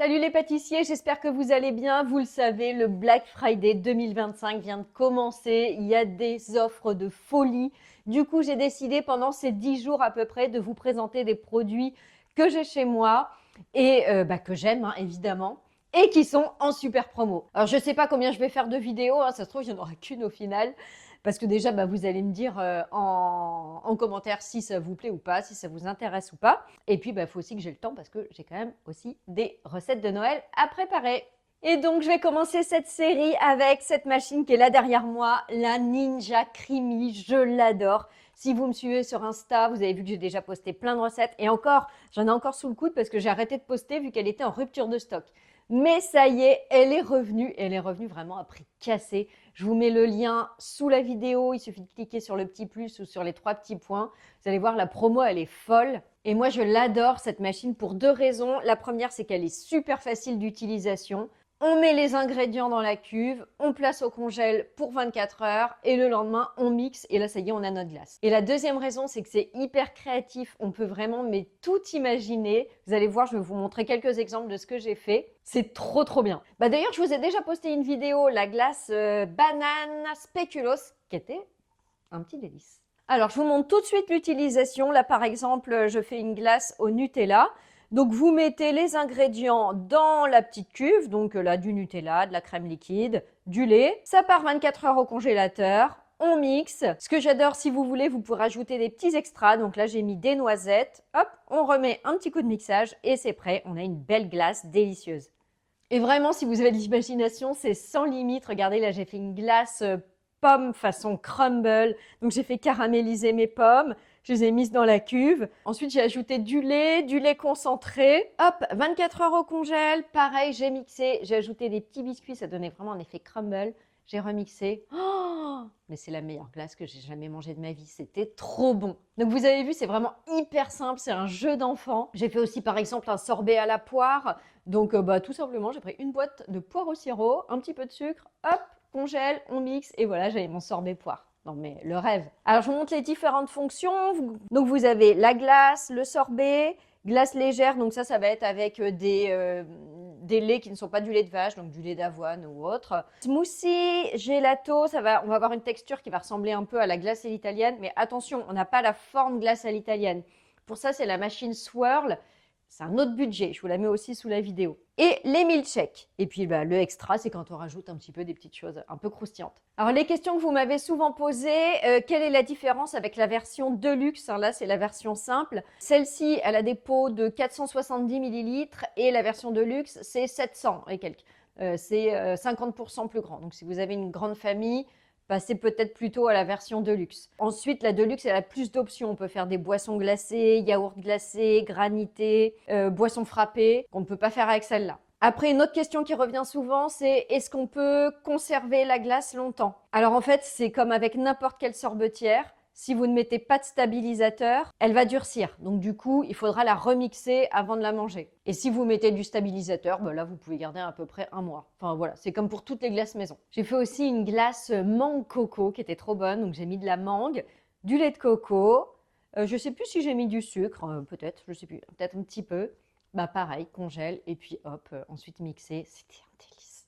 Salut les pâtissiers, j'espère que vous allez bien. Vous le savez, le Black Friday 2025 vient de commencer. Il y a des offres de folie. Du coup, j'ai décidé pendant ces 10 jours à peu près de vous présenter des produits que j'ai chez moi et que j'aime évidemment et qui sont en super promo. Alors, je ne sais pas combien je vais faire de vidéos, ça se trouve, il n'y en aura qu'une au final. Parce que déjà, vous allez me dire en commentaire si ça vous plaît ou pas, si ça vous intéresse ou pas. Et puis, il faut aussi que j'ai le temps parce que j'ai quand même aussi des recettes de Noël à préparer. Et donc, je vais commencer cette série avec cette machine qui est là derrière moi, la Ninja Creamy. Je l'adore. Si vous me suivez sur Insta, vous avez vu que j'ai déjà posté plein de recettes. Et encore, j'en ai encore sous le coude parce que j'ai arrêté de poster vu qu'elle était en rupture de stock. Mais ça y est, elle est revenue. Elle est revenue vraiment à prix cassé. Je vous mets le lien sous la vidéo. Il suffit de cliquer sur le petit plus ou sur les 3 petits points. Vous allez voir, la promo, elle est folle. Et moi, je l'adore, cette machine, pour 2 raisons. La première, c'est qu'elle est super facile d'utilisation. On met les ingrédients dans la cuve, on place au congèle pour 24 heures et le lendemain, on mixe et là, ça y est, on a notre glace. Et la deuxième raison, c'est que c'est hyper créatif. On peut vraiment tout imaginer. Vous allez voir, je vais vous montrer quelques exemples de ce que j'ai fait. C'est trop, trop bien. D'ailleurs, je vous ai déjà posté une vidéo, la glace banane spéculoos, qui était un petit délice. Alors, je vous montre tout de suite l'utilisation. Là, par exemple, je fais une glace au Nutella. Donc, vous mettez les ingrédients dans la petite cuve. Donc là, du Nutella, de la crème liquide, du lait. Ça part 24 heures au congélateur. On mixe. Ce que j'adore, si vous voulez, vous pouvez rajouter des petits extras. Donc là, j'ai mis des noisettes. Hop, on remet un petit coup de mixage et c'est prêt. On a une belle glace délicieuse. Et vraiment, si vous avez de l'imagination, c'est sans limite. Regardez, là, j'ai fait une glace pomme façon crumble. Donc, j'ai fait caraméliser mes pommes. Je les ai mises dans la cuve. Ensuite, j'ai ajouté du lait concentré. Hop, 24 heures au congèle. Pareil, j'ai mixé. J'ai ajouté des petits biscuits. Ça donnait vraiment un effet crumble. J'ai remixé. Oh, mais c'est la meilleure glace que j'ai jamais mangée de ma vie. C'était trop bon. Donc, vous avez vu, c'est vraiment hyper simple. C'est un jeu d'enfant. J'ai fait aussi, par exemple, un sorbet à la poire. Donc, tout simplement, j'ai pris une boîte de poire au sirop, un petit peu de sucre. Hop, congèle, on mixe. Et voilà, j'avais mon sorbet poire. Non mais le rêve. Alors je vous montre les différentes fonctions. Donc vous avez la glace, le sorbet, glace légère. Donc ça va être avec des laits qui ne sont pas du lait de vache, donc du lait d'avoine ou autre. Smoothie, gelato, on va avoir une texture qui va ressembler un peu à la glace à l'italienne. Mais attention, on n'a pas la forme glace à l'italienne. Pour ça, c'est la machine Swirl. C'est un autre budget, je vous la mets aussi sous la vidéo. Et les milkshakes. Et puis le extra, c'est quand on rajoute un petit peu des petites choses un peu croustillantes. Alors les questions que vous m'avez souvent posées, quelle est la différence avec la version Deluxe? Là, c'est la version simple. Celle-ci, elle a des pots de 470 ml et la version Deluxe, c'est 700 et quelques. C'est 50% plus grand. Donc si vous avez une grande famille, passez peut-être plutôt à la version Deluxe. Ensuite, la Deluxe, elle a plus d'options. On peut faire des boissons glacées, yaourts glacés, granités, boissons frappées, qu'on ne peut pas faire avec celle-là. Après, une autre question qui revient souvent, c'est est-ce qu'on peut conserver la glace longtemps? Alors en fait, c'est comme avec n'importe quelle sorbetière. Si vous ne mettez pas de stabilisateur, elle va durcir. Donc du coup, il faudra la remixer avant de la manger. Et si vous mettez du stabilisateur, là, vous pouvez garder à peu près 1 mois. Enfin voilà, c'est comme pour toutes les glaces maison. J'ai fait aussi une glace mangue coco qui était trop bonne. Donc j'ai mis de la mangue, du lait de coco. Je ne sais plus si j'ai mis du sucre, peut-être, je ne sais plus, peut-être un petit peu. Pareil, congèle et puis hop, ensuite mixer. C'était un délice.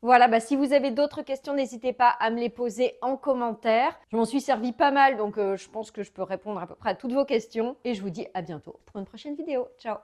Voilà, si vous avez d'autres questions, n'hésitez pas à me les poser en commentaire. Je m'en suis servi pas mal, donc je pense que je peux répondre à peu près à toutes vos questions. Et je vous dis à bientôt pour une prochaine vidéo. Ciao!